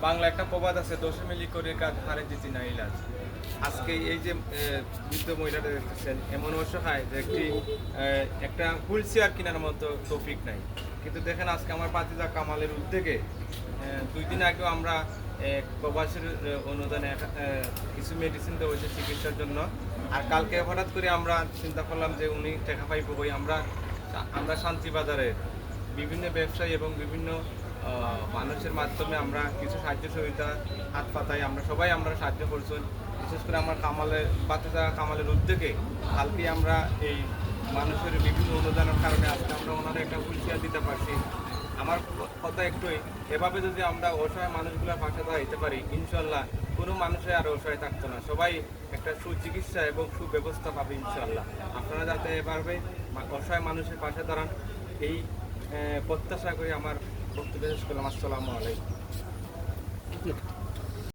বাংলা একটা প্রবাদ আছে, দোষে মিলি করে কাজ হারে জিতি না ইলাজ। আজকে এই যে বৃদ্ধ মহিলাটা দেখতেছেন, এমন অসহায় যে একটা হুইল চেয়ার কেনার মতো টপিক নাই। কিন্তু দেখেন আজকে আমার পাতিদা কামালের উদ্যোগে 2 দিন আগেও আমরা প্রবাসীর অনুদানে কিছু মেডিসিন দেওয়া হয়েছে চিকিৎসার জন্য। আর কালকে হঠাৎ করে আমরা চিন্তা করলাম যে উনি টাকা পাইব বই। আমরা আমরা শান্তিবাজারে বিভিন্ন ব্যবসায়ী এবং বিভিন্ন মানুষের মাধ্যমে আমরা কিছু সাহায্য সহযোগিতা হাত পাতাই, আমরা সাহায্য করছি। বিশেষ করে আমার কামালের উদ্যোগে কালকে আমরা এই মানুষের বিভিন্ন অনুদানের কারণে আজকে আমরা ওনারা একটা হুইলচেয়ার দিতে পারছি। আমার কথা একটুই, এভাবে যদি আমরা অসহায় মানুষগুলোর পাশে দাঁড়াইতে পারি, ইনশাল্লাহ কোনো মানুষের আর অসহায় থাকতো না, সবাই একটা সুচিকিৎসা এবং সুব্যবস্থা পাবে ইনশাল্লাহ। আপনারা যাতে এভাবে অসহায় মানুষের পাশে দাঁড়ান, এই প্রত্যাশা করে আমার বক্তব্য শেষ করলাম। আসসালামু আলাইকুম।